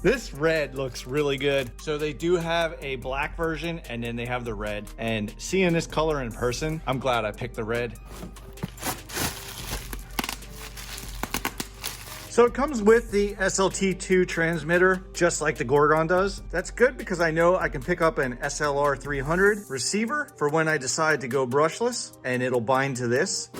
This red looks really good. So they do have a black version and then they have the red. And seeing this color in person, I'm glad I picked the red. So it comes with the SLT2 transmitter, just like the Gorgon does. That's good because I know I can pick up an SLR 300 receiver for when I decide to go brushless, and it'll bind to this.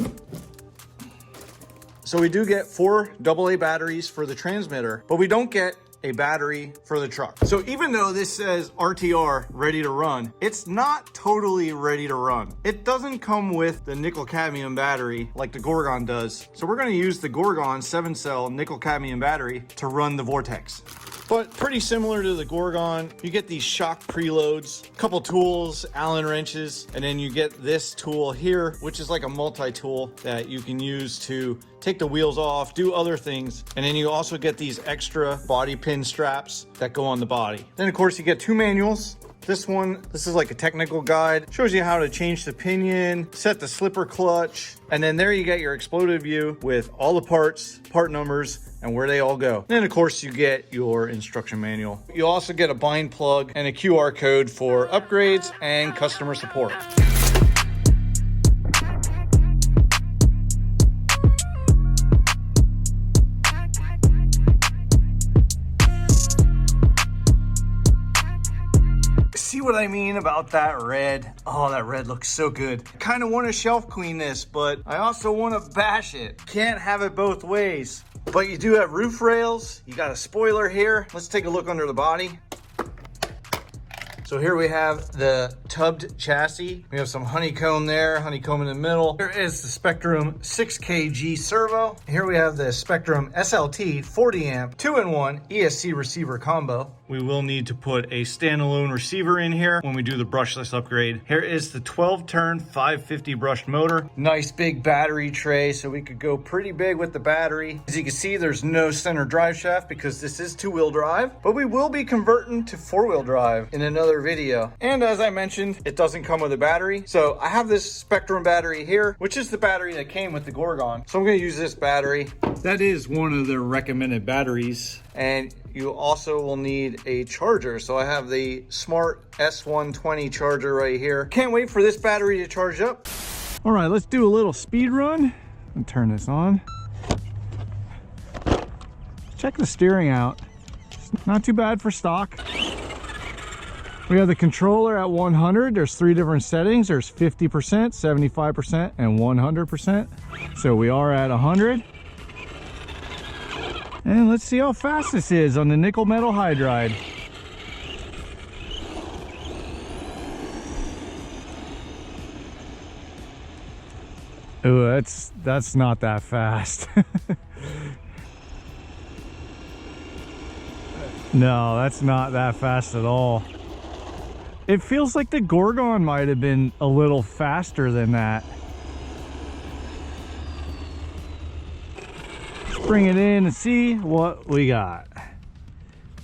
So we do get 4 AA batteries for the transmitter, but we don't get a battery for the truck. So even though this says RTR ready to run, it's not totally ready to run. It doesn't come with the nickel cadmium battery like the Gorgon does. So we're gonna use the Gorgon 7-cell nickel cadmium battery to run the Vorteks. But pretty similar to the Gorgon, you get these shock preloads, a couple tools, Allen wrenches, and then you get this tool here, which is like a multi-tool that you can use to take the wheels off, do other things. And then you also get these extra body pin straps that go on the body. Then of course you get 2 manuals. This is like a technical guide. Shows you how to change the pinion, set the slipper clutch, and then there you get your exploded view with all the parts, part numbers, and where they all go. Then of course you get your instruction manual. You also get a bind plug and a QR code for upgrades and customer support. See what I mean about that red? Oh, that red looks so good. I kind of want to shelf clean this, but I also want to bash it. Can't have it both ways. But you do have roof rails. You got a spoiler here. Let's take a look under the body. So here we have the tubbed chassis. We have some honeycomb there, honeycomb in the middle. Here is the Spectrum 6kg servo. Here we have the Spectrum SLT 40 amp 2-in-1 ESC receiver combo. We will need to put a standalone receiver in here when we do the brushless upgrade. Here is the 12-turn 550 brushed motor. Nice big battery tray, so we could go pretty big with the battery. As you can see, there's no center drive shaft because this is 2-wheel drive, but we will be converting to 4-wheel drive in another video. And as I mentioned, it doesn't come with a battery. So I have this Spectrum battery here, which is the battery that came with the Gorgon. So I'm gonna use this battery. That is one of the recommended batteries. And you also will need a charger. So I have the Smart S120 charger right here. Can't wait for this battery to charge up. All right, let's do a little speed run and turn this on. Check the steering out. It's not too bad for stock. We have the controller at 100. There's 3 different settings. There's 50%, 75%, and 100%. So we are at 100. And let's see how fast this is on the nickel metal hydride. Oh, that's not that fast. No, that's not that fast at all. It feels like the Gorgon might have been a little faster than that. Let's bring it in and see what we got.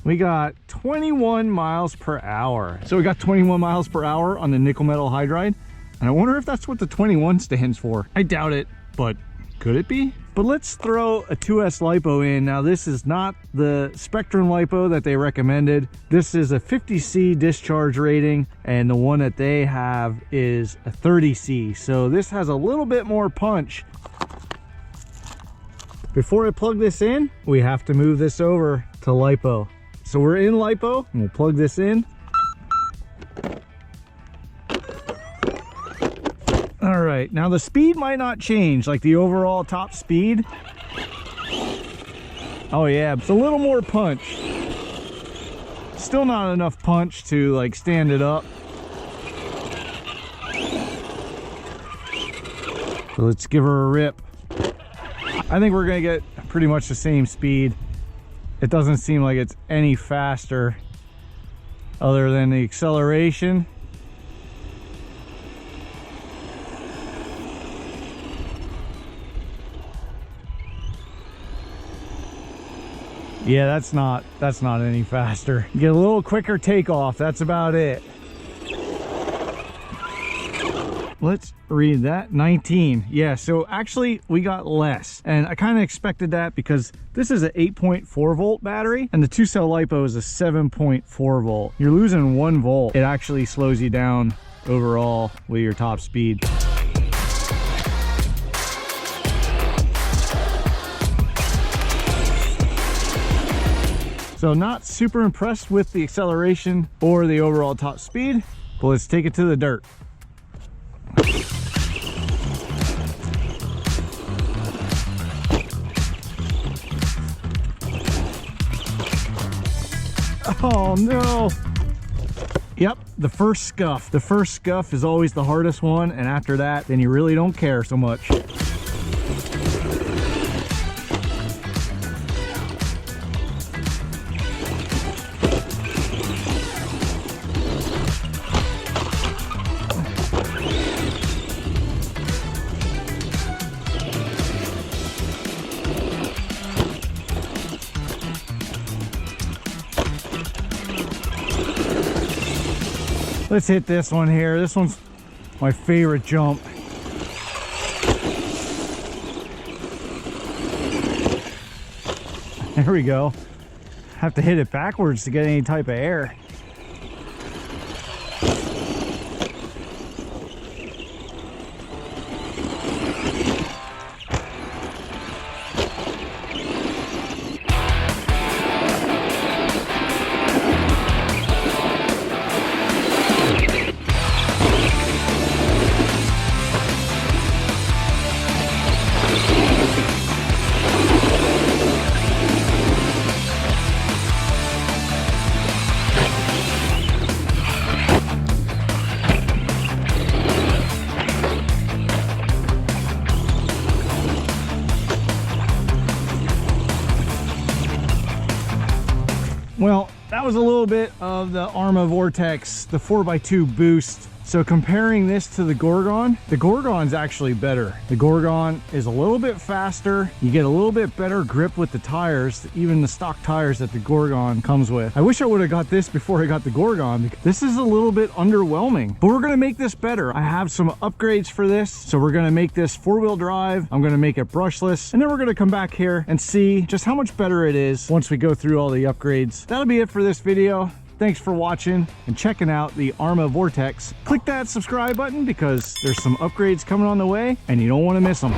We got 21 miles per hour. So we got 21 miles per hour on the nickel metal hydride. And I wonder if that's what the 21 stands for. I doubt it, but could it be? But let's throw a 2S LiPo in. Now this is not the Spectrum LiPo that they recommended. This is a 50C discharge rating, and the one that they have is a 30C. So this has a little bit more punch. Before I plug this in, we have to move this over to LiPo. So we're in LiPo, and we'll plug this in. All right, now the speed might not change, like the overall top speed. Oh yeah, it's a little more punch. Still not enough punch to like stand it up. So let's give her a rip. I think we're gonna get pretty much the same speed. It doesn't seem like it's any faster other than the acceleration. Yeah, that's not any faster. Get a little quicker takeoff, that's about it. Let's read that. 19. Yeah, so actually we got less, and I kind of expected that because this is an 8.4 volt battery and the 2-cell LiPo is a 7.4 volt. You're losing 1 volt. It actually slows you down overall with your top speed. So not super impressed with the acceleration or the overall top speed, but let's take it to the dirt. Oh no. Yep, the first scuff. The first scuff is always the hardest one, and after that, then you really don't care so much. Let's hit this one here. This one's my favorite jump. There we go. Have to hit it backwards to get any type of air. Well, that was a little bit of the ARRMA Vorteks, the 4x2 boost. So comparing this to the Gorgon's actually better. The Gorgon is a little bit faster. You get a little bit better grip with the tires, even the stock tires that the Gorgon comes with. I wish I would have got this before I got the Gorgon, because this is a little bit underwhelming, but we're gonna make this better. I have some upgrades for this. So we're gonna make this 4-wheel drive. I'm gonna make it brushless, and then we're gonna come back here and see just how much better it is once we go through all the upgrades. That'll be it for this video. Thanks for watching and checking out the ARRMA Vorteks. Click that subscribe button because there's some upgrades coming on the way and you don't want to miss them.